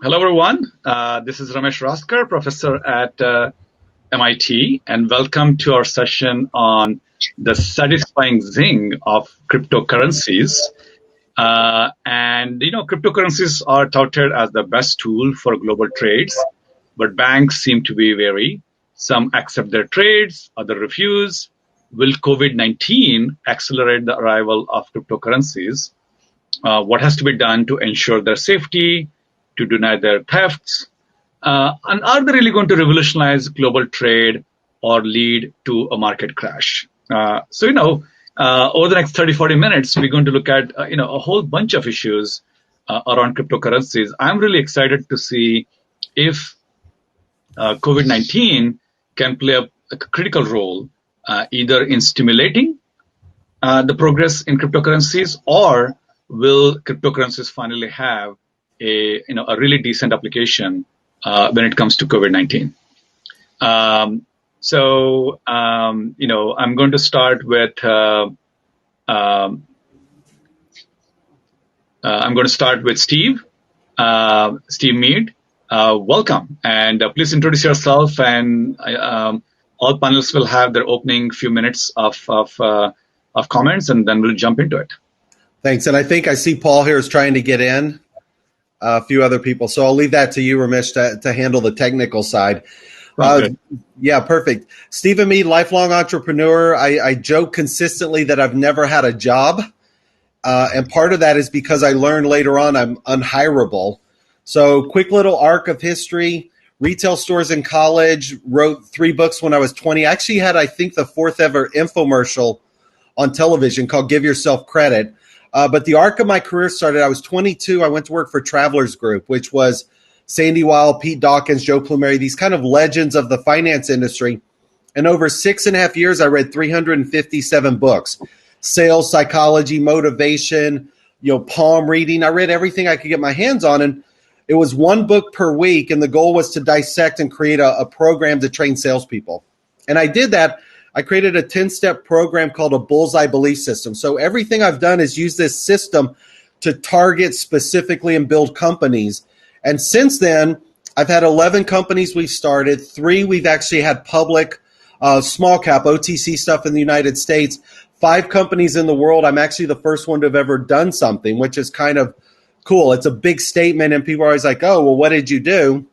Hello, everyone. This is Ramesh Raskar, professor at MIT, and welcome to our session on the satisfying Zing of cryptocurrencies. Cryptocurrencies are touted as the best tool for global trades, but banks seem to be wary. Some accept their trades, others refuse. Will COVID-19 accelerate the arrival of cryptocurrencies? What has to be done to ensure their safety, to deny their thefts? And are they really going to revolutionize global trade or lead to a market crash? Over the next 30, 40 minutes, we're going to look at, a whole bunch of issues around cryptocurrencies. I'm really excited to see if COVID-19 can play a critical role either in stimulating the progress in cryptocurrencies, or will cryptocurrencies finally have a really decent application when it comes to COVID-19. I'm going to start with Steve Meade. Welcome, and please introduce yourself. And all panelists will have their opening few minutes of comments, and then we'll jump into it. Thanks, and I think I see Paul here is trying to get in. A few other people. So I'll leave that to you, Ramesh, to handle the technical side. Yeah, perfect. Stephen Meade, lifelong entrepreneur. I joke consistently that I've never had a job. And part of that is because I learned later on I'm unhireable. So quick little arc of history. Retail stores in college, wrote 3 books when I was 20. I actually had, I think, the 4th ever infomercial on television called Give Yourself Credit. But the arc of my career started, I was 22. I went to work for Travelers Group, which was Sandy Weil, Pete Dawkins, Joe Plumeri, these kind of legends of the finance industry. And over 6.5 years, I read 357 books, sales, psychology, motivation, palm reading. I read everything I could get my hands on. And it was 1 book per week. And the goal was to dissect and create a program to train salespeople. And I did that. I created a 10-step program called a Bullseye Belief System. So everything I've done is use this system to target specifically and build companies. And since then, I've had 11 companies we've started. 3 we've actually had public, small cap, OTC stuff in the United States. 5 companies in the world. I'm actually the first one to have ever done something, which is kind of cool. It's a big statement, and people are always like, oh, well, what did you do?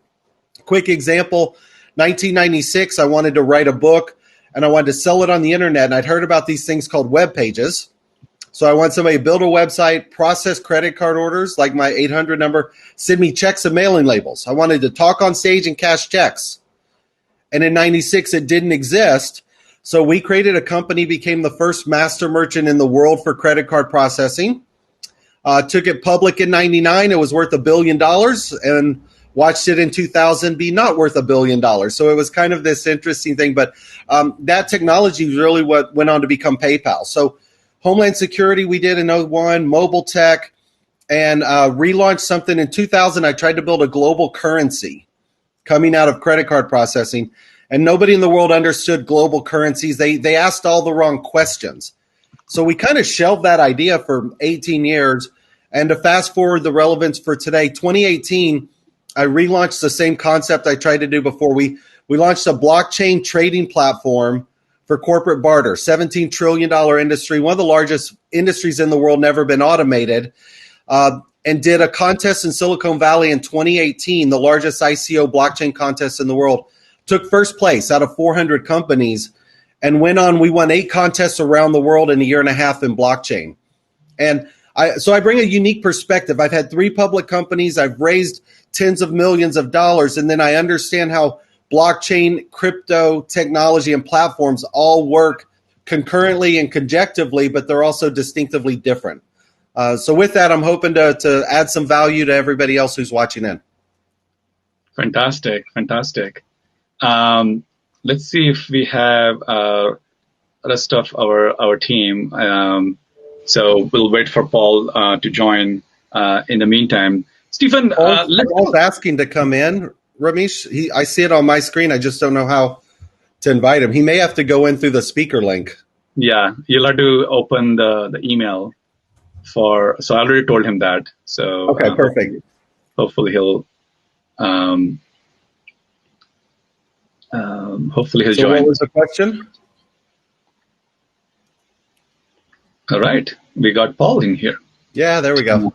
Quick example, 1996, I wanted to write a book. And I wanted to sell it on the internet. And I'd heard about these things called web pages. So I want somebody to build a website, process credit card orders, like my 800 number, send me checks and mailing labels. I wanted to talk on stage and cash checks. And in 96, it didn't exist. So we created a company, became the first master merchant in the world for credit card processing. Took it public in 99. It was worth $1 billion. And watched it in 2000 be not worth $1 billion. So it was kind of this interesting thing. But that technology is really what went on to become PayPal. So Homeland Security we did in 01, mobile tech, and relaunched something in 2000. I tried to build a global currency coming out of credit card processing. And nobody in the world understood global currencies. They asked all the wrong questions. So we kind of shelved that idea for 18 years. And to fast forward the relevance for today, 2018, I relaunched the same concept I tried to do before. We launched a blockchain trading platform for corporate barter, $17 trillion industry, one of the largest industries in the world, never been automated, and did a contest in Silicon Valley in 2018, the largest ICO blockchain contest in the world. Took first place out of 400 companies and we won 8 contests around the world in a year and a half in blockchain. And so I bring a unique perspective. I've had 3 public companies. I've raised tens of millions of dollars, and then I understand how blockchain, crypto, technology, and platforms all work concurrently and conjectively, but they're also distinctively different. So with that, I'm hoping to add some value to everybody else who's watching in. Fantastic. Let's see if we have rest of our team. So we'll wait for Paul to join in the meantime. Stephen, Paul's asking to come in. Ramesh, I see it on my screen. I just don't know how to invite him. He may have to go in through the speaker link. Yeah, you'll have to open the email for. So I already told him that. So Okay, perfect. Hopefully he'll So join. what was the question? All right, we got Paul in here. Yeah, there we go.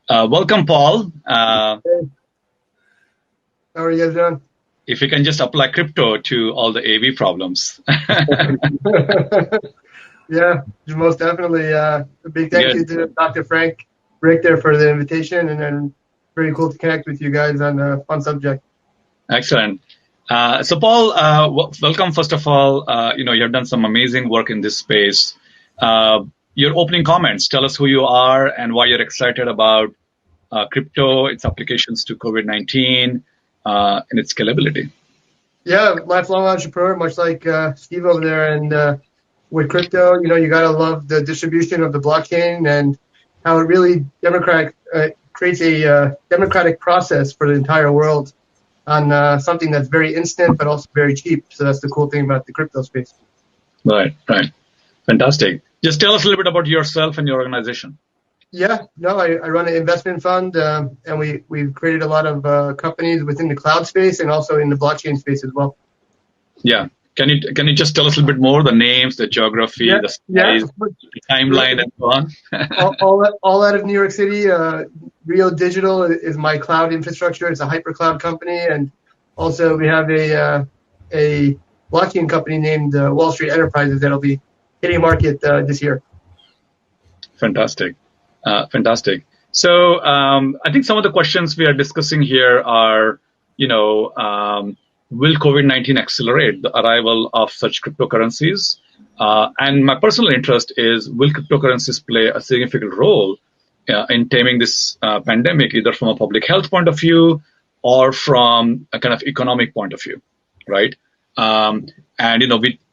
Welcome, Paul. Hey. How are you guys doing? If you can just apply crypto to all the AV problems. Yeah, most definitely. A big thank you to Dr. Frank Rick there for the invitation, and then very cool to connect with you guys on a fun subject. Excellent. So, Paul, welcome. First of all, you have done some amazing work in this space. Your opening comments, tell us who you are and why you're excited about crypto, its applications to COVID-19, and its scalability. Yeah, lifelong entrepreneur, much like Steve over there. And with crypto, you got to love the distribution of the blockchain and how it really creates a democratic process for the entire world on something that's very instant but also very cheap. So that's the cool thing about the crypto space. Right. Fantastic. Just tell us a little bit about yourself and your organization. Yeah, no, I run an investment fund, and we've created a lot of companies within the cloud space and also in the blockchain space as well. Yeah. Can you just tell us a little bit more, the names, the geography, the size, the timeline, and so on? all out of New York City. Rio Digital is my cloud infrastructure. It's a hypercloud company, and also we have a blockchain company named Wall Street Enterprises that'll be hitting market this year. Fantastic. So I think some of the questions we are discussing here are, will COVID-19 accelerate the arrival of such cryptocurrencies? And my personal interest is, will cryptocurrencies play a significant role in taming this pandemic, either from a public health point of view or from a kind of economic point of view, right? And,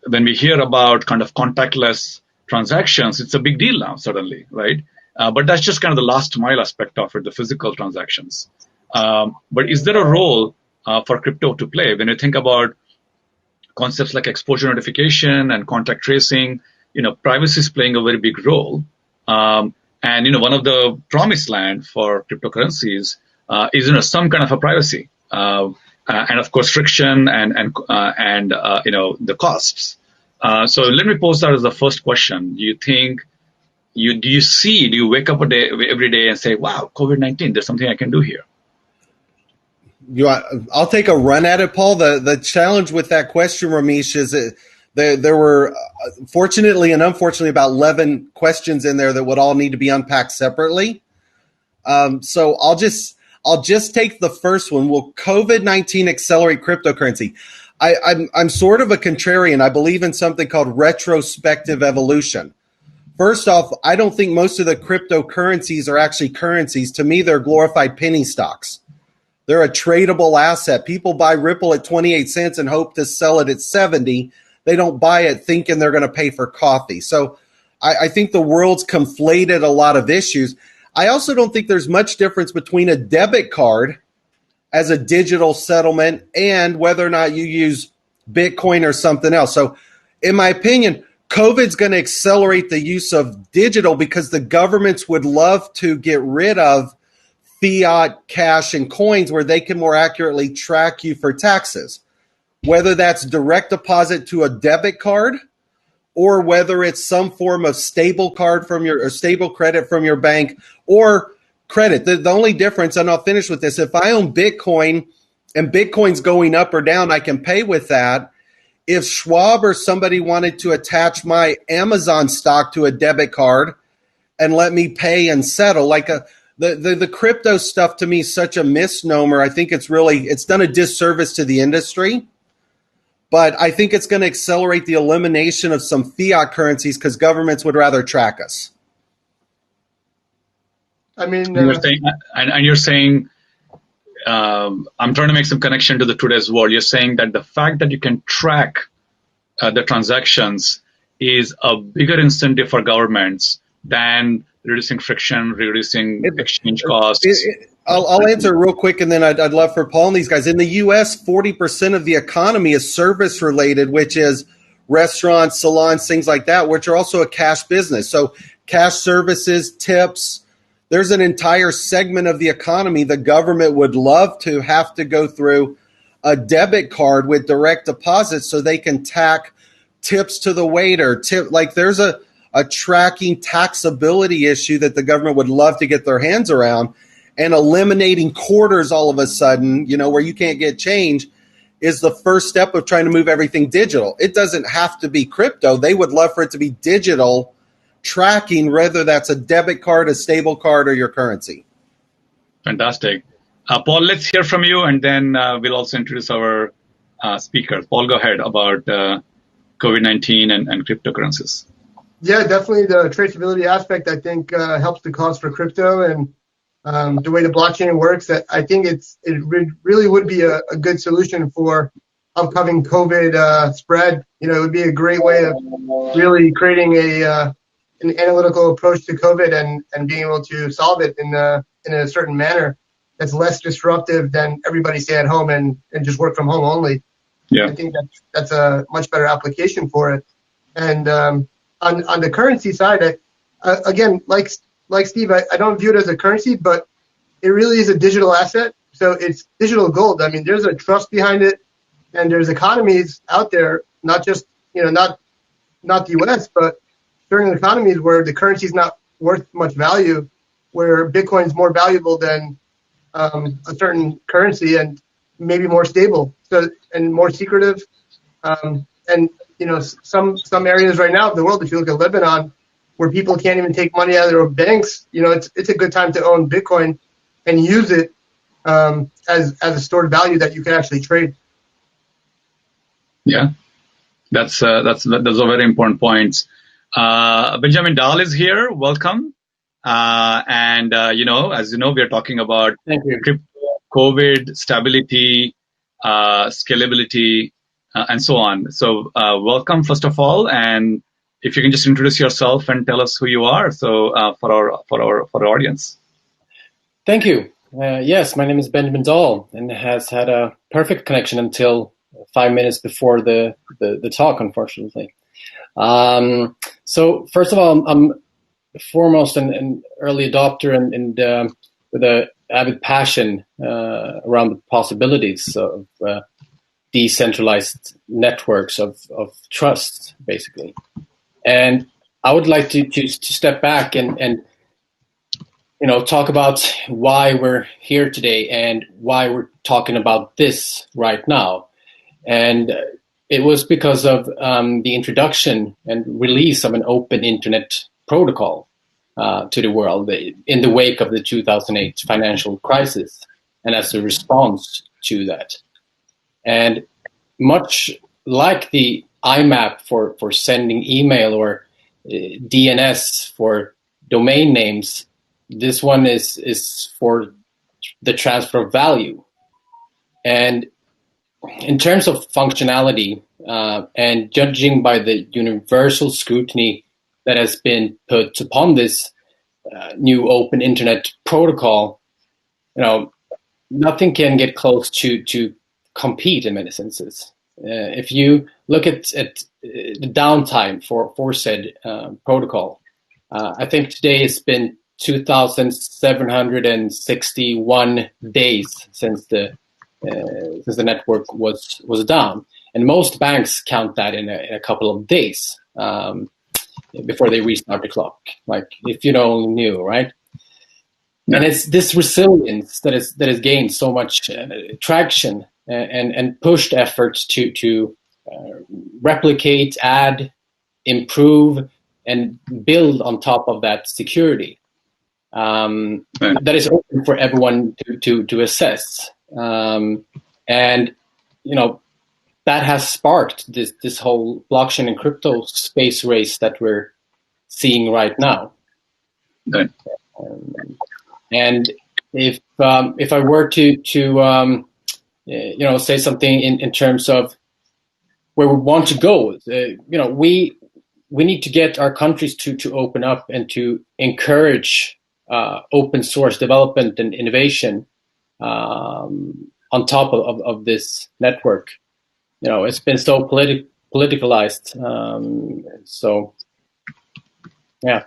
when we hear about kind of contactless transactions, it's a big deal now, suddenly, right? But that's just kind of the last mile aspect of it, the physical transactions. But is there a role for crypto to play when you think about concepts like exposure notification and contact tracing? Privacy is playing a very big role. And one of the promised land for cryptocurrencies is some kind of a privacy, and of course friction and the costs. So let me pose that as the first question. Do you wake up every day and say, wow, COVID-19, there's something I can do here? I'll take a run at it, Paul. The challenge with that question, Ramesh, is that there were, fortunately and unfortunately, about 11 questions in there that would all need to be unpacked separately. So I'll just take the first one. Will COVID-19 accelerate cryptocurrency? I'm sort of a contrarian. I believe in something called retrospective evolution. First off, I don't think most of the cryptocurrencies are actually currencies. To me, they're glorified penny stocks. They're a tradable asset. People buy Ripple at 28 cents and hope to sell it at 70. They don't buy it thinking they're going to pay for coffee. So I think the world's conflated a lot of issues. I also don't think there's much difference between a debit card as a digital settlement and whether or not you use Bitcoin or something else. So in my opinion, COVID's going to accelerate the use of digital because the governments would love to get rid of fiat cash and coins where they can more accurately track you for taxes, whether that's direct deposit to a debit card or whether it's some form of stable card or stable credit from your bank or credit. The only difference, and I'll finish with this, if I own Bitcoin and Bitcoin's going up or down, I can pay with that. If Schwab or somebody wanted to attach my Amazon stock to a debit card and let me pay and settle, the crypto stuff to me is such a misnomer. I think it's done a disservice to the industry, but I think it's going to accelerate the elimination of some fiat currencies because governments would rather track us. I mean, you're saying, I'm trying to make some connection to the today's world. You're saying that the fact that you can track the transactions is a bigger incentive for governments than reducing friction, reducing exchange costs. I'll answer real quick, and then I'd love for Paul and these guys. In the U.S., 40% of the economy is service related, which is restaurants, salons, things like that, which are also a cash business. So cash services, tips, there's an entire segment of the economy the government would love to have to go through a debit card with direct deposits so they can tack tips to the waiter. Like there's a tracking taxability issue that the government would love to get their hands around, and eliminating quarters all of a sudden, where you can't get change, is the first step of trying to move everything digital. It doesn't have to be crypto. They would love for it to be digital tracking, whether that's a debit card, a stable card, or your currency. Fantastic. Paul, let's hear from you, and then we'll also introduce our speakers. Paul, go ahead about COVID-19 and cryptocurrencies. Yeah, definitely the traceability aspect, I think, helps the cause for crypto, and the way the blockchain works. That I think it really would be a good solution for upcoming COVID spread. It would be a great way of really creating an analytical approach to COVID and being able to solve it in a certain manner that's less disruptive than everybody stay at home and just work from home only. Yeah. I think that's a much better application for it. And on the currency side, again, like Steve, I don't view it as a currency, but it really is a digital asset. So it's digital gold. I mean, there's a trust behind it, and there's economies out there, not just not the U.S., but certain economies where the currency is not worth much value, where Bitcoin is more valuable than a certain currency and maybe more stable, and more secretive. And some areas right now of the world, if you look at Lebanon, where people can't even take money out of their banks, it's a good time to own Bitcoin and use it as a stored value that you can actually trade. Yeah, that's a very important point. Benjamin Dahl is here. Welcome. And as you know, we are talking about crypto, COVID, stability, scalability, and so on. So welcome, first of all. And if you can just introduce yourself and tell us who you are, so for our audience. Thank you. Yes, my name is Benjamin Dahl, and has had a perfect connection until 5 minutes before the talk, unfortunately. So first of all, I'm foremost an early adopter and with an avid passion around the possibilities of decentralized networks of trust, basically. And I would like to step back and talk about why we're here today and why we're talking about this right now. And it was because of the introduction and release of an open internet protocol to the world in the wake of the 2008 financial crisis, and as a response to that. And much like the IMAP for sending email or DNS for domain names, this one is for the transfer of value. And in terms of functionality, and judging by the universal scrutiny that has been put upon this new open internet protocol, nothing can get close to compete in many senses. If you look at the downtime for said protocol, I think today it's been 2,761 days since the network was down, and most banks count that in a couple of days before they restart the clock. Like, if you only knew, right? Yeah. And it's this resilience that has gained so much traction and pushed efforts to replicate, add, improve, and build on top of that security. That is open for everyone to assess. And that has sparked this whole blockchain and crypto space race that we're seeing right now. Right. And if I were to say something in terms of where we want to go, we need to get our countries to open up and to encourage open source development and innovation on top of this network. It's been so politicalized. So yeah,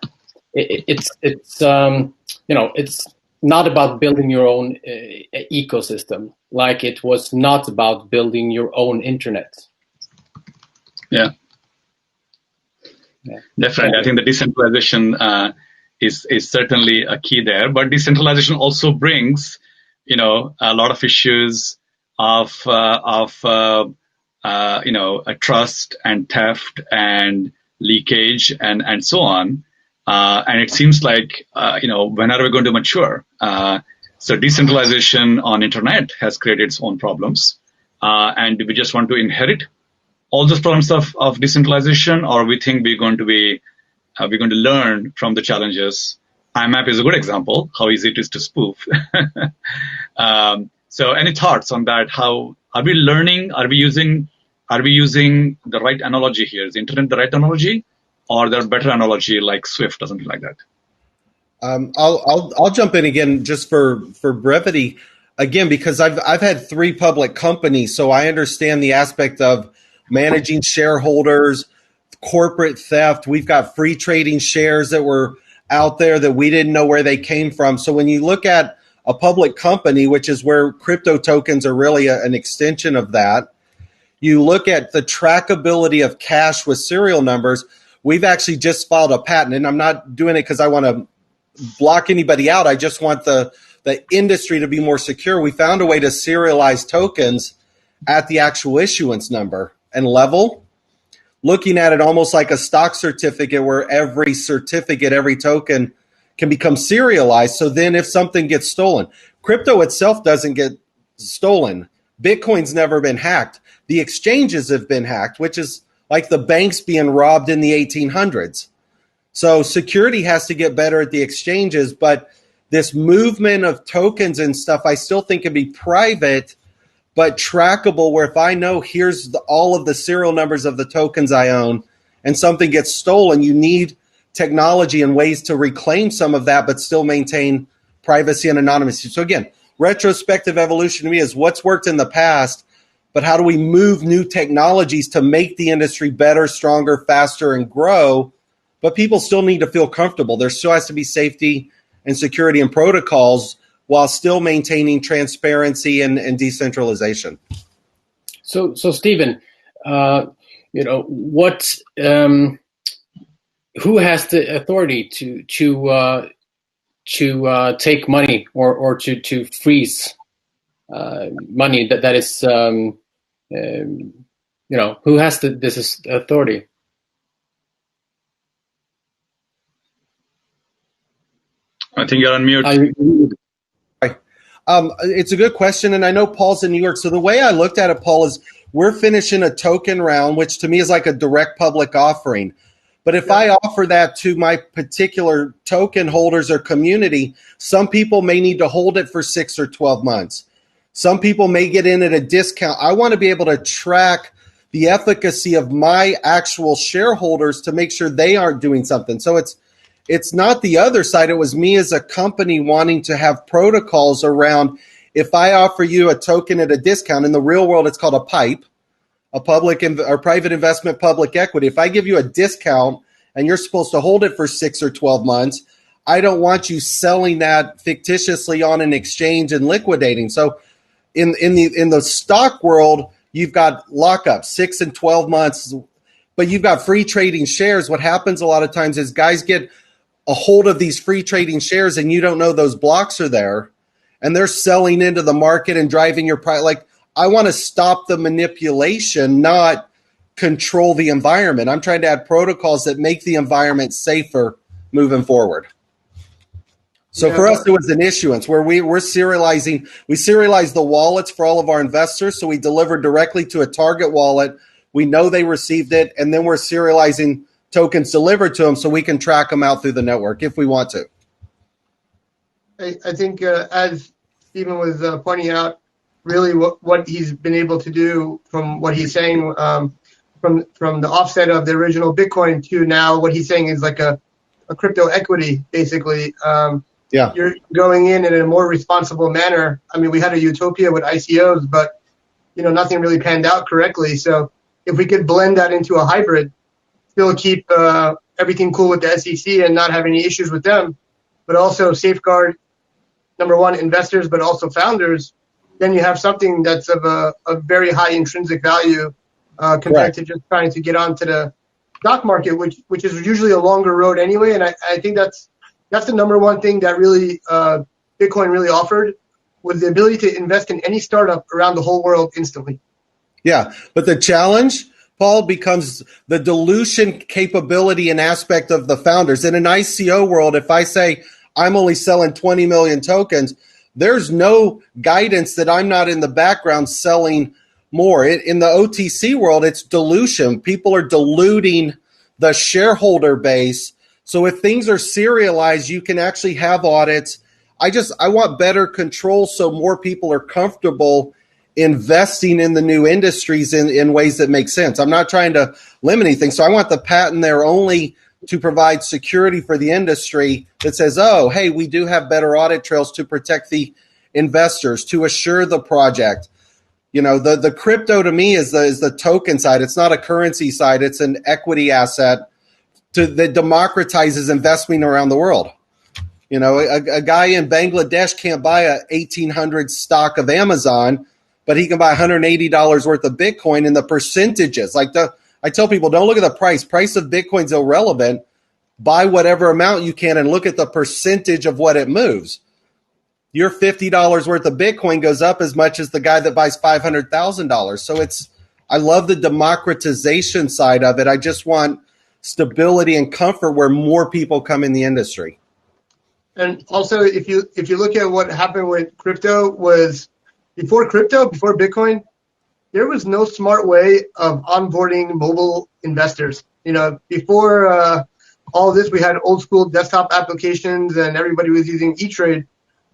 it's it's not about building your own ecosystem, like it was not about building your own internet. Yeah. Definitely. I think the decentralization is certainly a key there, but decentralization also brings, a lot of issues of a trust and theft and leakage and so on. And it seems like, when are we going to mature? So decentralization on internet has created its own problems. And do we just want to inherit all those problems of decentralization, or we think we're going to learn from the challenges? IMAP is a good example, how easy it is to spoof. So any thoughts on that? How are we learning? Are we using the right analogy here? Is the internet the right analogy, or there better analogy like Swift or something like that? I'll jump in again just for brevity, again, because I've had 3 public companies, so I understand the aspect of managing shareholders, corporate theft. We've got free trading shares that were out there that we didn't know where they came from. So when you look at a public company, which is where crypto tokens are really an extension of that, you look at the trackability of cash with serial numbers. We've actually just filed a patent, and I'm not doing it because I want to block anybody out. I just want the industry to be more secure. We found a way to serialize tokens at the actual issuance number and level, looking at it almost like a stock certificate where every certificate, every token can become serialized. So then if something gets stolen, crypto itself doesn't get stolen. Bitcoin's never been hacked. The exchanges have been hacked, which is like the banks being robbed in the 1800s. So security has to get better at the exchanges, but this movement of tokens and stuff, I still think can be private, but trackable, where if I know here's all of the serial numbers of the tokens I own and something gets stolen, you need technology and ways to reclaim some of that, but still maintain privacy and anonymity. So again, retrospective evolution to me is what's worked in the past, but how do we move new technologies to make the industry better, stronger, faster, and grow? But people still need to feel comfortable. There still has to be safety and security and protocols while still maintaining transparency and decentralization. So Stephen, what who has the authority to take money or to freeze money that is who has this authority? I think you're on mute. It's a good question, and I know Paul's in New York. So the way I looked at it, Paul, is we're finishing a token round, which to me is like a direct public offering. But if I offer that to my particular token holders or community, some people may need to hold it for 6 or 12 months. Some people may get in at a discount. I want to be able to track the efficacy of my actual shareholders to make sure they aren't doing something. So it's not the other side. It was me as a company wanting to have protocols around, if I offer you a token at a discount, in the real world it's called a PIPE, a public or private investment public equity. If I give you a discount and you're supposed to hold it for 6 or 12 months, I don't want you selling that fictitiously on an exchange and liquidating. So in the stock world, you've got lockup 6 and 12 months, but you've got free trading shares. What happens a lot of times is guys get a hold of these free trading shares and you don't know those blocks are there, and they're selling into the market and driving your price. Like, I want to stop the manipulation, not control the environment. I'm trying to add protocols that make the environment safer moving forward. So for us, it was an issuance where we're serializing. We serialize the wallets for all of our investors. So we deliver directly to a target wallet. We know they received it, and then we're serializing tokens delivered to them so we can track them out through the network if we want to. I think as Stephen was pointing out, really what he's been able to do from what he's saying, from the offset of the original Bitcoin to now what he's saying is like a crypto equity, basically. You're going in a more responsible manner. I mean, we had a utopia with ICOs, but nothing really panned out correctly. So if we could blend that into a hybrid, still keep everything cool with the SEC and not have any issues with them, but also safeguard, number one, investors, but also founders, then you have something that's of a very high intrinsic value compared to just trying to get onto the stock market, which is usually a longer road anyway. And I think that's the number one thing that really Bitcoin really offered, was the ability to invest in any startup around the whole world instantly. Yeah, but the challenge, Paul, becomes the dilution capability and aspect of the founders. In an ICO world, if I say I'm only selling 20 million tokens, there's no guidance that I'm not in the background selling more. In the OTC world, it's dilution. People are diluting the shareholder base. So if things are serialized, you can actually have audits. I want better control so more people are comfortable investing in the new industries in ways that make sense. I'm not trying to limit anything. So I want the patent there only to provide security for the industry that says, oh, hey, we do have better audit trails to protect the investors, to assure the project. You know, the crypto to me is the token side. It's not a currency side. It's an equity asset that democratizes investment around the world. You know, a guy in Bangladesh can't buy a 1800 stock of Amazon, but he can buy $180 worth of Bitcoin, and the percentages, I tell people, don't look at the price. Price of Bitcoin's irrelevant. Buy whatever amount you can and look at the percentage of what it moves. Your $50 worth of Bitcoin goes up as much as the guy that buys $500,000. So I love the democratization side of it. I just want stability and comfort where more people come in the industry. And also, if you look at what happened with crypto, was before Bitcoin, there was no smart way of onboarding mobile investors. You know, before all this, we had old school desktop applications and everybody was using E-Trade.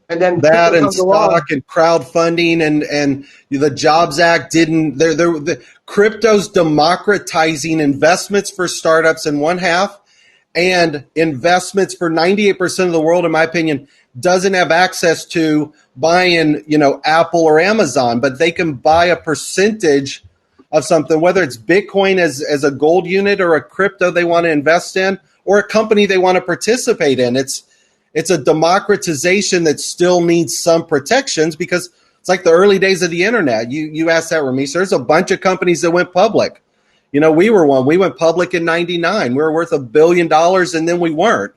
And then that and stock and crowdfunding and the Jobs Act the crypto's democratizing investments for startups in one half, and investments for 98% of the world, in my opinion, doesn't have access to buying, you know, Apple or Amazon, but they can buy a percentage of something, whether it's Bitcoin as a gold unit or a crypto they want to invest in or a company they want to participate in. It's a democratization that still needs some protections because it's like the early days of the internet. You asked that, Ramesh. There's a bunch of companies that went public. You know, we were one. We went public in 99. We were worth $1 billion, and then we weren't.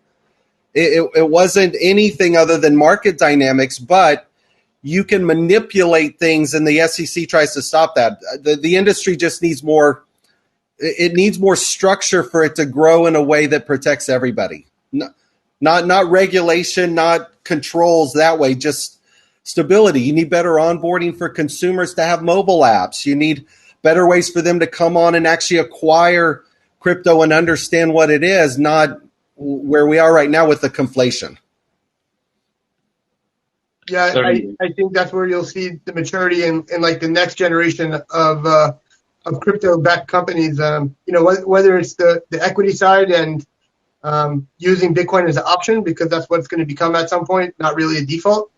It wasn't anything other than market dynamics, but you can manipulate things, and the SEC tries to stop that. The industry just needs more. It needs more structure for it to grow in a way that protects everybody. Not regulation, not controls that way, just stability. You need better onboarding for consumers to have mobile apps. You need better ways for them to come on and actually acquire crypto and understand what it is, not where we are right now with the conflation. Yeah, I think that's where you'll see the maturity in like the next generation of crypto-backed companies. You know, whether it's the equity side and using Bitcoin as an option, because that's what it's going to become at some point, not really a default,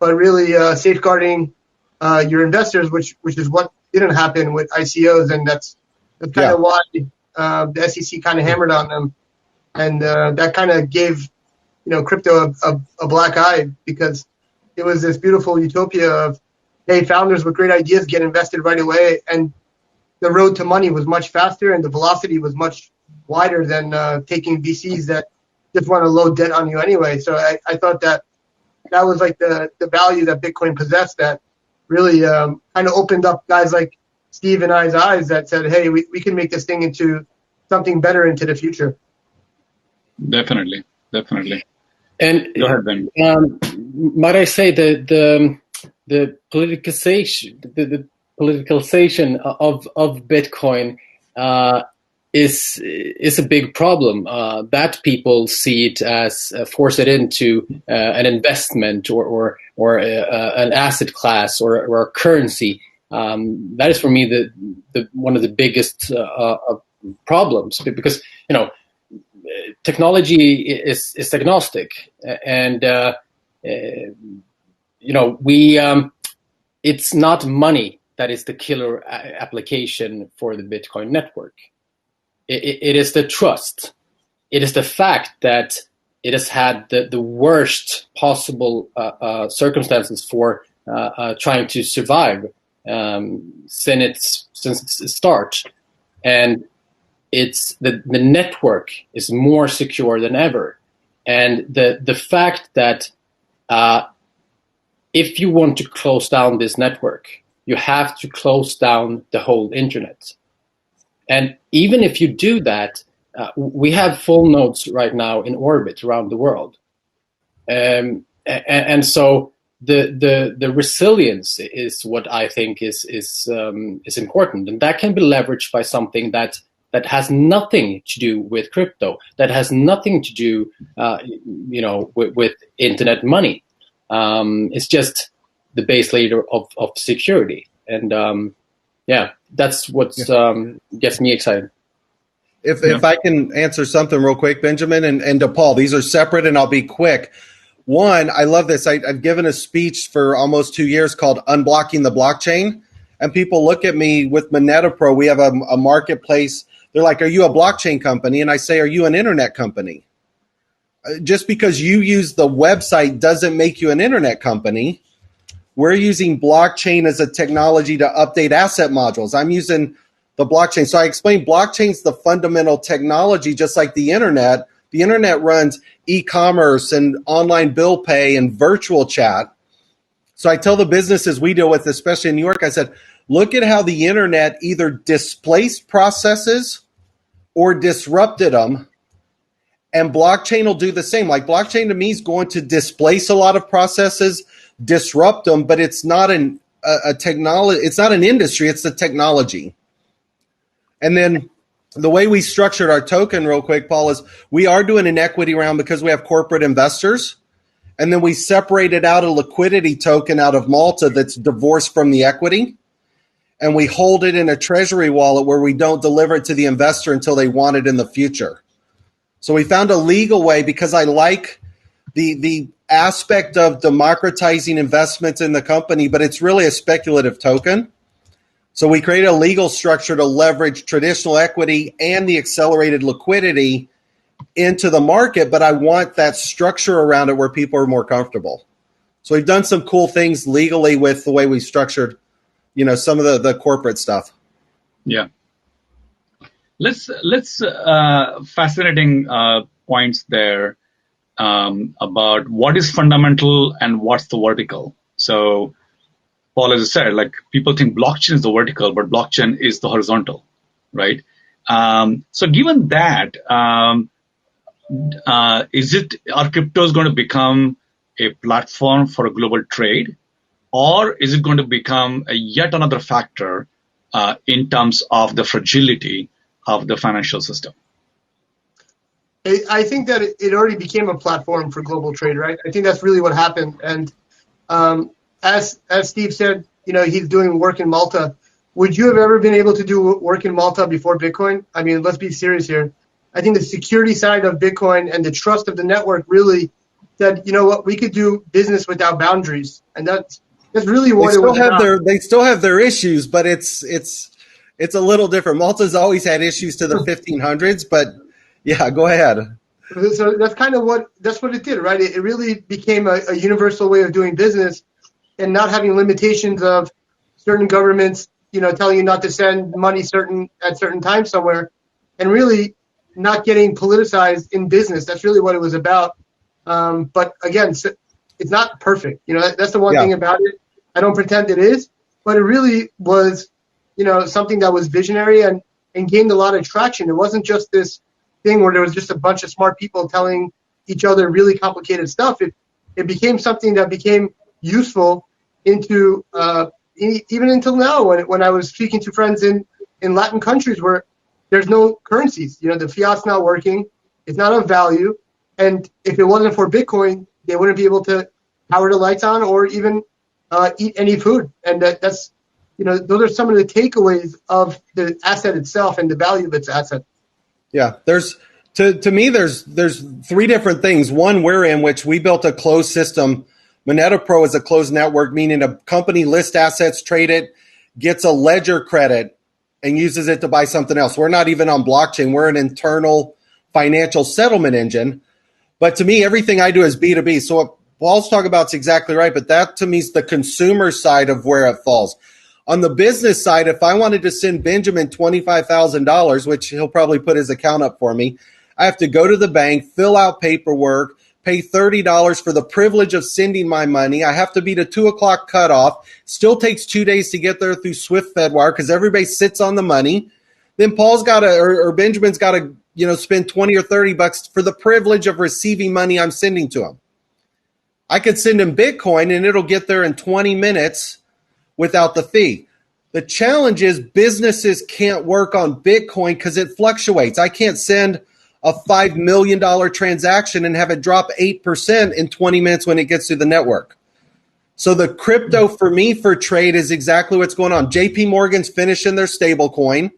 but really safeguarding your investors, which is what didn't happen with ICOs, and that's kind of why the SEC kind of hammered on them, and that kind of gave, you know, crypto a black eye, because it was this beautiful utopia of, hey, founders with great ideas get invested right away, and the road to money was much faster and the velocity was much wider than taking VCs that just want to load debt on you anyway. So I thought that was like the value that Bitcoin possessed, that really kind of opened up guys like Steve and I's eyes that said, hey, we can make this thing into something better into the future. Definitely. And go ahead, Ben. Might I say the politicization, the politicalization of Bitcoin is a big problem. That people see it as force it into an investment or an asset class or a currency. That is for me the one of the biggest problems, because, you know, technology is agnostic, and you know, it's not money that is the killer application for the Bitcoin network. It is the trust. It is the fact that it has had the worst possible circumstances for trying to survive since its start, and it's the network is more secure than ever, and the fact that if you want to close down this network, you have to close down the whole internet. And even if you do that, we have full nodes right now in orbit around the world, and so the resilience is what I think is important, and that can be leveraged by something that has nothing to do with crypto, that has nothing to do, with internet money. It's just the base layer of security, and that's what gets me excited. If I can answer something real quick, Benjamin, and to Paul, these are separate, and I'll be quick. One, I love this. I've given a speech for almost 2 years called Unblocking the Blockchain, and people look at me with MonetaPro. We have a marketplace. They're like, are you a blockchain company? And I say, are you an internet company? Just because you use the website doesn't make you an internet company. We're using blockchain as a technology to update asset modules. I'm using the blockchain. So I explained blockchain's the fundamental technology, just like the internet. The internet runs e-commerce and online bill pay and virtual chat. So I tell the businesses we deal with, especially in New York, I said, look at how the internet either displaced processes or disrupted them. And blockchain will do the same. Like blockchain to me is going to displace a lot of processes, disrupt them, but it's not a technology. It's not an industry. It's the technology. And then the way we structured our token real quick, Paul, is we are doing an equity round because we have corporate investors. And then we separated out a liquidity token out of Malta that's divorced from the equity. And we hold it in a treasury wallet where we don't deliver it to the investor until they want it in the future. So we found a legal way because I like the aspect of democratizing investments in the company, but it's really a speculative token. So we created a legal structure to leverage traditional equity and the accelerated liquidity into the market, but I want that structure around it where people are more comfortable. So we've done some cool things legally with the way we structured, some of the corporate stuff. Yeah. Let's fascinating points there about what is fundamental and what's the vertical. So Paul, as I said, like people think blockchain is the vertical, but blockchain is the horizontal, right? So given that, are cryptos going to become a platform for a global trade, or is it going to become yet another factor in terms of the fragility of the financial system? I think that it already became a platform for global trade, right? I think that's really what happened. And as Steve said, he's doing work in Malta. Would you have ever been able to do work in Malta before Bitcoin? I mean, let's be serious here. I think the security side of Bitcoin and the trust of the network really said, you know what, we could do business without boundaries. And that's really what it was about. They still have their issues, but it's a little different. Malta's always had issues to the 1500s, but yeah, go ahead. So that's kind of what it did, right? It really became a universal way of doing business and not having limitations of certain governments, telling you not to send money at certain times somewhere, and really not getting politicized in business. That's really what it was about. But again, it's not perfect. That's the one thing about it. I don't pretend it is, but it really was, something that was visionary and gained a lot of traction. It wasn't just this thing where there was just a bunch of smart people telling each other really complicated stuff. It became something that became useful into even until now when I was speaking to friends in Latin countries where there's no currencies. The fiat's not working. It's not of value. And if it wasn't for Bitcoin, they wouldn't be able to power the lights on or even eat any food. And that's those are some of the takeaways of the asset itself and the value of its asset. Yeah, to me, there's three different things. One, we're in which we built a closed system. MonetaPro is a closed network, meaning a company lists assets, trade it, gets a ledger credit and uses it to buy something else. We're not even on blockchain. We're an internal financial settlement engine. But to me, everything I do is B2B. So what Paul's talking about is exactly right. But that to me is the consumer side of where it falls. On the business side, if I wanted to send Benjamin $25,000, which he'll probably put his account up for me, I have to go to the bank, fill out paperwork, pay $30 for the privilege of sending my money. I have to beat a 2 o'clock cutoff. Still takes 2 days to get there through Swift Fedwire because everybody sits on the money. Then Paul's got to, or Benjamin's got to, spend 20 or 30 bucks for the privilege of receiving money I'm sending to him. I could send him Bitcoin and it'll get there in 20 minutes without the fee. The challenge is businesses can't work on Bitcoin because it fluctuates. I can't send a $5 million transaction and have it drop 8% in 20 minutes when it gets to the network. So the crypto for me for trade is exactly what's going on. JP Morgan's finishing their stable coin.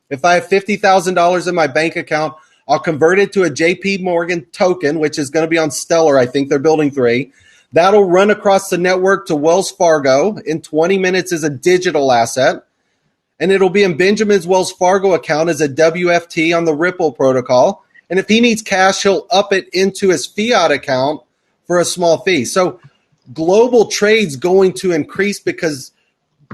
If I have $50,000 in my bank account, I'll convert it to a JP Morgan token, which is going to be on Stellar. I think they're building 3. That'll run across the network to Wells Fargo in 20 minutes as a digital asset. And it'll be in Benjamin's Wells Fargo account as a WFT on the Ripple protocol. And if he needs cash, he'll up it into his fiat account for a small fee. So global trade's going to increase because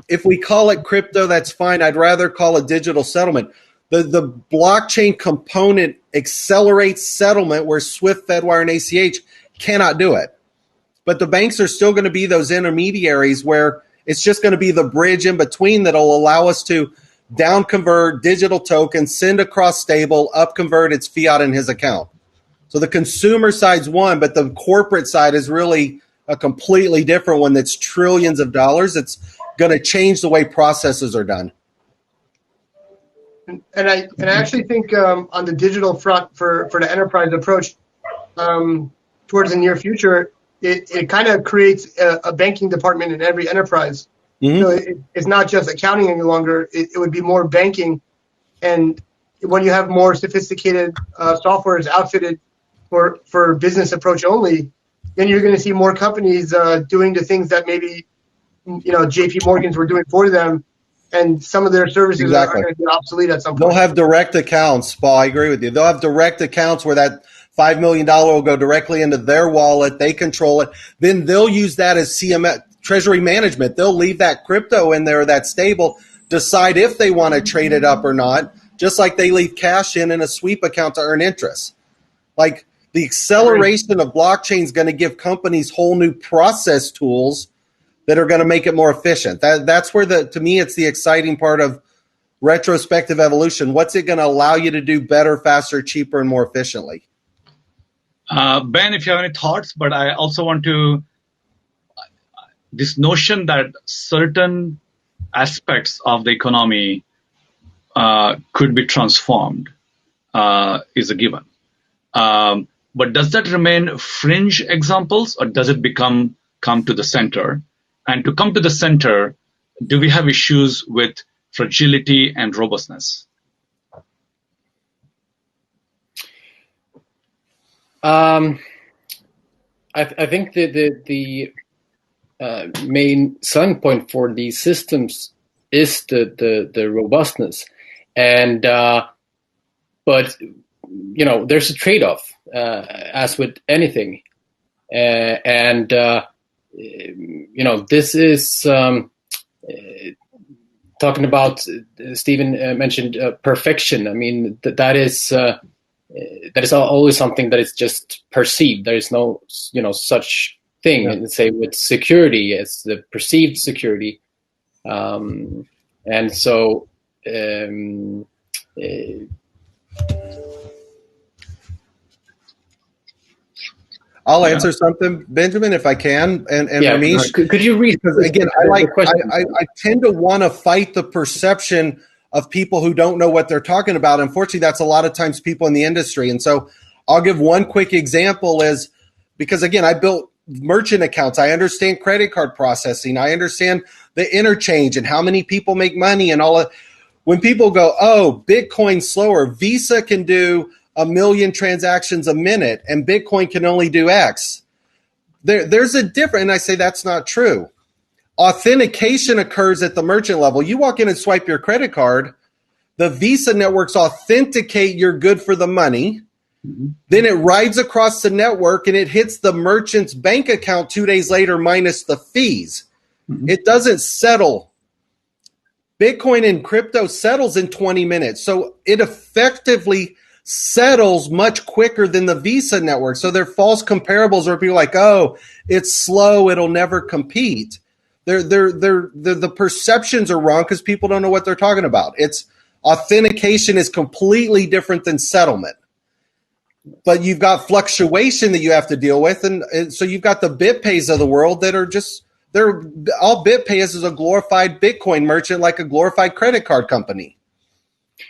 if we call it crypto, that's fine. I'd rather call it digital settlement. The blockchain component accelerates settlement where Swift, Fedwire, and ACH cannot do it. But the banks are still going to be those intermediaries where it's just going to be the bridge in between that'll allow us to down convert digital tokens, send across stable, up convert its fiat in his account. So the consumer side's one, but the corporate side is really a completely different one that's trillions of dollars. It's going to change the way processes are done. And I actually think on the digital front for the enterprise approach towards the near future, it kind of creates a banking department in every enterprise. Mm-hmm. So it's not just accounting any longer. It would be more banking. And when you have more sophisticated software is outfitted for business approach only, then you're going to see more companies doing the things that maybe JP Morgan's were doing for them. And some of their services are going to be obsolete at some point. They'll have direct accounts, Paul. I agree with you. They'll have direct accounts where that $5 million will go directly into their wallet. They control it. Then they'll use that as CMS, treasury management. They'll leave that crypto in there, that stable, decide if they want to trade it up or not, just like they leave cash in a sweep account to earn interest. Like the acceleration of blockchain is going to give companies whole new process tools that are going to make it more efficient. That's where to me, it's the exciting part of retrospective evolution. What's it going to allow you to do better, faster, cheaper, and more efficiently? Ben, if you have any thoughts, but I also want to, this notion that certain aspects of the economy could be transformed is a given. But does that remain fringe examples, or does it come to the center? And to come to the center, do we have issues with fragility and robustness? I think the main selling point for these systems is the robustness, and but there's a trade-off as with anything, and this is talking about. Stephen mentioned perfection. I mean that is always something that is just perceived. There is no such thing. Yeah. And say with security, it's the perceived security, and so. I'll answer something, Benjamin, if I can, and Ramesh. Could you read? Because again, I tend to want to fight the perception of people who don't know what they're talking about. Unfortunately, that's a lot of times people in the industry. And so I'll give one quick example is because, again, I built merchant accounts. I understand credit card processing. I understand the interchange and how many people make money and all of. When people go, oh, Bitcoin's slower, Visa can do 1 million transactions a minute and Bitcoin can only do X. There's a difference. And I say that's not true. Authentication occurs at the merchant level. You walk in and swipe your credit card. The Visa networks authenticate you're good for the money. Mm-hmm. Then it rides across the network and it hits the merchant's bank account 2 days later minus the fees. Mm-hmm. It doesn't settle. Bitcoin and crypto settles in 20 minutes. So it effectively settles much quicker than the Visa network. So they're false comparables where people are like, oh, it's slow, it'll never compete. The perceptions are wrong because people don't know what they're talking about. It's authentication is completely different than settlement. But you've got fluctuation that you have to deal with. And so you've got the BitPays of the world that are just, all BitPay is a glorified Bitcoin merchant, like a glorified credit card company.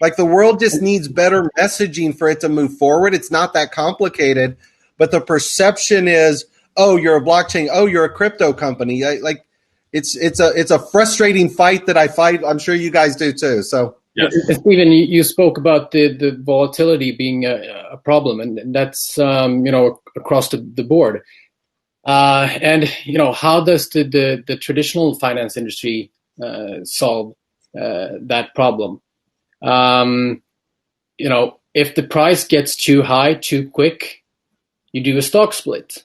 Like the world just needs better messaging for it to move forward. It's not that complicated, but the perception is, oh, you're a blockchain. Oh, you're a crypto company. It's a frustrating fight that I fight. I'm sure you guys do too. So, yes. Stephen, you spoke about the volatility being a problem, and that's across the board. And how does the traditional finance industry solve that problem? If the price gets too high too quick, you do a stock split,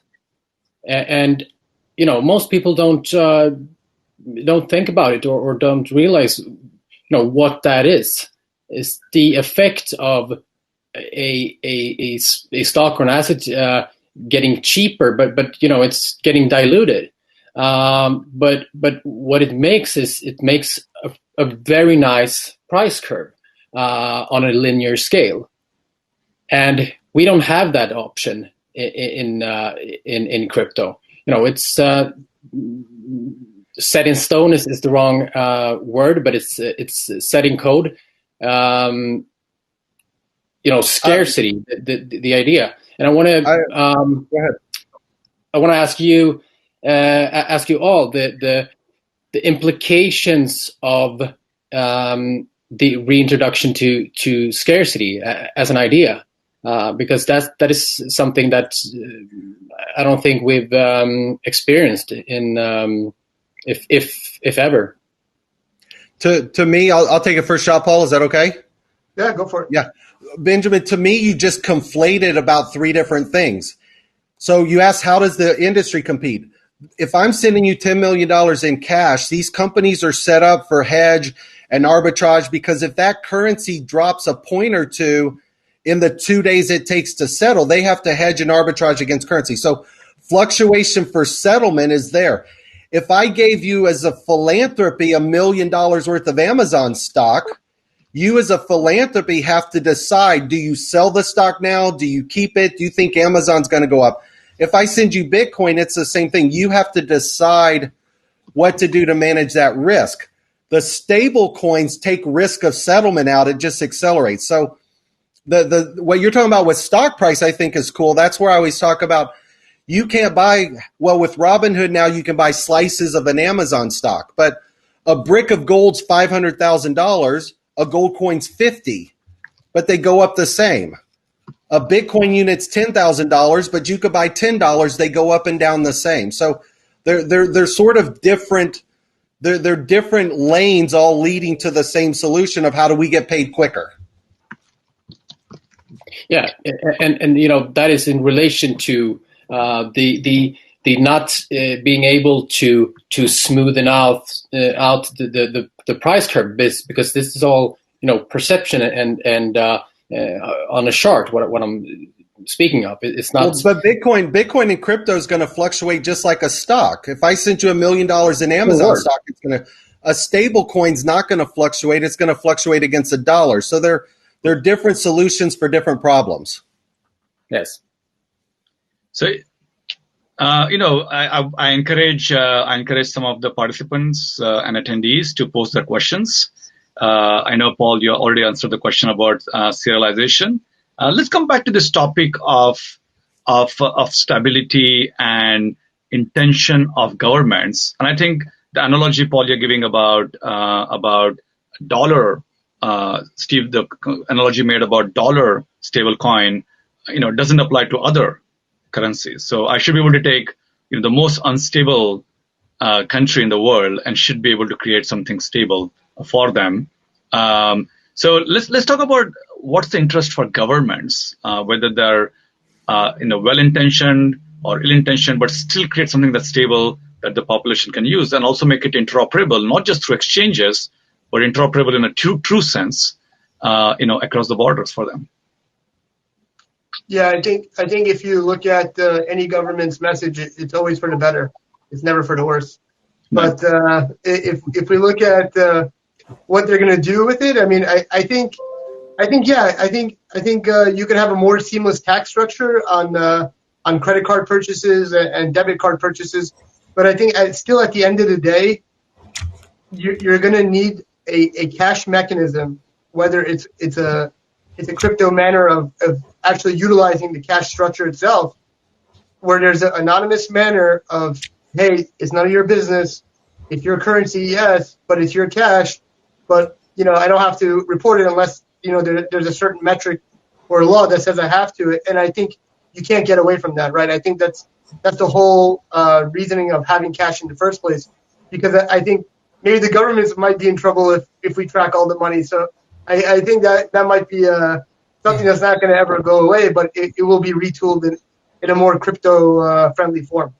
and most people don't think about it or don't realize what that is. Is the effect of a stock or an asset getting cheaper, but it's getting diluted. But what it makes is it makes a very nice price curve on a linear scale, and we don't have that option in crypto. It's set in stone is the wrong word, but it's set in code. Scarcity, the idea. And I want to go ahead. I want to ask you all the implications of the reintroduction to scarcity as an idea, because that is something that I don't think we've experienced in if ever. To me, I'll take a first shot, Paul. Is that okay? Yeah, go for it. Yeah. Benjamin, to me, you just conflated about three different things. So you asked, how does the industry compete? If I'm sending you $10 million in cash, these companies are set up for hedge and arbitrage, because if that currency drops a point or two in the 2 days it takes to settle, they have to hedge and arbitrage against currency. So fluctuation for settlement is there. If I gave you as a philanthropy $1 million worth of Amazon stock, you as a philanthropy have to decide, do you sell the stock now? Do you keep it? Do you think Amazon's going to go up? If I send you Bitcoin, it's the same thing. You have to decide what to do to manage that risk. The stable coins take risk of settlement out. It just accelerates. So the what you're talking about with stock price, I think is cool. That's where I always talk about, you can't buy, well, with Robinhood now you can buy slices of an Amazon stock, but a brick of gold's $500,000. A gold coin's 50, but they go up the same. A Bitcoin unit's $10,000, but you could buy $10. They go up and down the same. So they're sort of different. They're different lanes, all leading to the same solution of how do we get paid quicker. Yeah, and that is in relation to the not being able to smoothen out the price curve, because this is all perception and on a chart. What I'm speaking of, it's not. Well, but Bitcoin and crypto is going to fluctuate just like a stock. If I sent you $1 million in Amazon stock, it's going to, a stable coin's not going to fluctuate. It's going to fluctuate against a dollar. So they're different solutions for different problems. Yes. So. I encourage some of the participants and attendees to post their questions. I know, Paul, you already answered the question about serialization. Let's come back to this topic of stability and intention of governments. And I think the analogy, Paul, you're giving about dollar, Steve, the analogy made about dollar stable coin, doesn't apply to other currencies. So I should be able to take the most unstable country in the world and should be able to create something stable for them. So let's talk about what's the interest for governments, whether they're well-intentioned or ill-intentioned, but still create something that's stable that the population can use, and also make it interoperable, not just through exchanges, but interoperable in a true sense, across the borders for them. Yeah, I think if you look at any government's message, it's always for the better. It's never for the worse. Right. But if we look at what they're going to do with it, I mean, I think you can have a more seamless tax structure on credit card purchases and debit card purchases. But I think still at the end of the day, you're going to need a cash mechanism, whether it's a crypto manner of actually utilizing the cash structure itself, where there's an anonymous manner of, hey, it's none of your business. It's your currency, yes, but it's your cash. But I don't have to report it unless there's a certain metric or a law that says I have to. And I think you can't get away from that, right? I think that's the whole reasoning of having cash in the first place, because I think maybe the governments might be in trouble if we track all the money. So I think that might be something that's not going to ever go away, but it will be retooled in a more crypto-friendly form.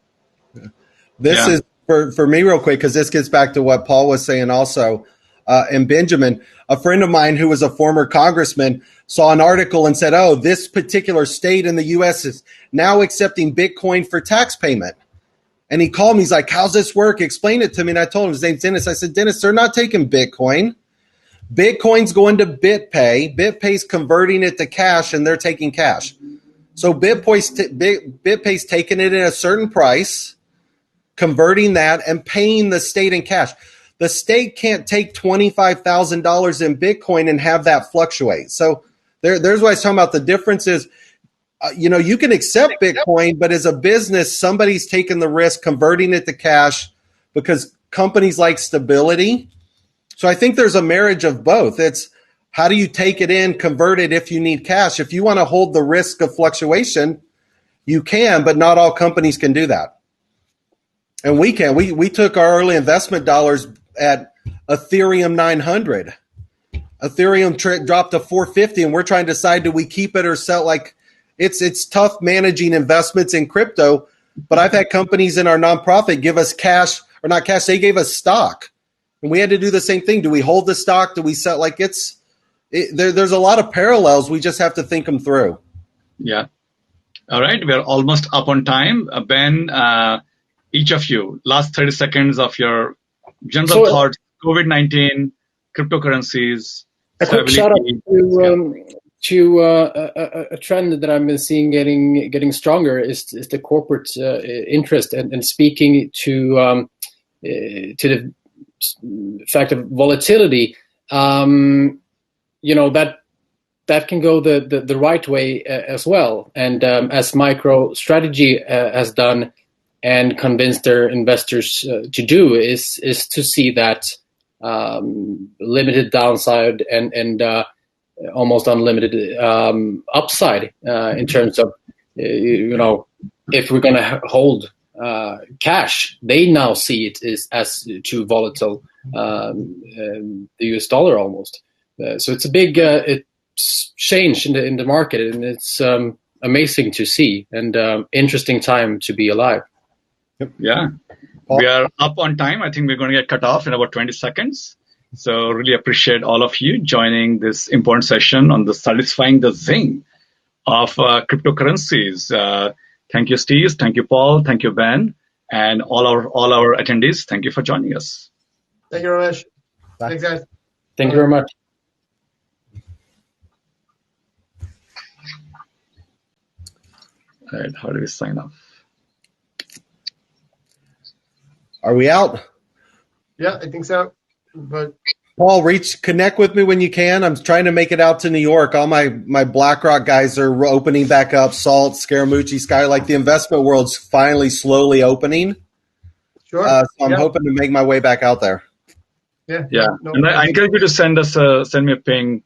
This is, for me real quick, because this gets back to what Paul was saying also, and Benjamin, a friend of mine who was a former congressman saw an article and said, oh, this particular state in the U.S. is now accepting Bitcoin for tax payment. And he called me. He's like, how's this work? Explain it to me. And I told him, his name's Dennis. I said, Dennis, they're not taking Bitcoin. Bitcoin's going to BitPay. BitPay's converting it to cash, and they're taking cash. So BitPay's taking it at a certain price, converting that, and paying the state in cash. The state can't take $25,000 in Bitcoin and have that fluctuate. So there's what I was talking about. The difference is, you can accept Bitcoin, but as a business, somebody's taking the risk converting it to cash because companies like stability. So I think there's a marriage of both. It's how do you take it in, convert it if you need cash. If you want to hold the risk of fluctuation, you can, but not all companies can do that. And we can. We took our early investment dollars at Ethereum 900. Ethereum dropped to 450, and we're trying to decide, do we keep it or sell? Like, it's tough managing investments in crypto, but I've had companies in our nonprofit give us cash, or not cash, they gave us stock. And we had to do the same thing. Do we hold the stock? Do we sell? Like, there's a lot of parallels. We just have to think them through. Yeah. All right. We're almost up on time. Ben, each of you, last 30 seconds of your general thoughts, COVID-19, cryptocurrencies. A quick shout out to a trend that I've been seeing getting stronger is the corporate interest and speaking to the fact of volatility. That can go the right way as well. And as MicroStrategy has done and convinced their investors to do is to see that limited downside and almost unlimited upside in terms of if we're going to hold cash. They now see it as too volatile, the US dollar almost. So it's a big change in the market, and it's amazing to see, and interesting time to be alive. Yeah. We are up on time. I think we're going to get cut off in about 20 seconds. So really appreciate all of you joining this important session on the satisfying the Zing of cryptocurrencies. Thank you, Steve. Thank you, Paul. Thank you, Ben. And all our attendees, thank you for joining us. Thank you, Ramesh. Thanks, guys. Thank you very much. All right, how do we sign off? Are we out? Yeah, I think so. But Paul, connect with me when you can. I'm trying to make it out to New York. All my BlackRock guys are opening back up. Salt, Scaramucci, Sky, like the investment world's finally slowly opening. Sure. So I'm hoping to make my way back out there. Yeah. No, and I encourage you to send me a ping.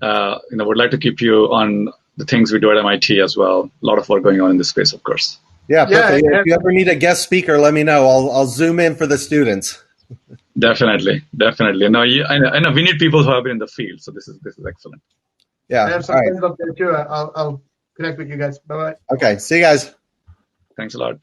Would like to keep you on the things we do at MIT as well. A lot of work going on in this space, of course. Yeah, perfect. Yeah, If you ever need a guest speaker, let me know. I'll zoom in for the students. Definitely. No, I know we need people who have been in the field, so this is excellent. Yeah. I have some All right. friends up there too. I'll connect with you guys. Bye bye. Okay. See you guys. Thanks a lot.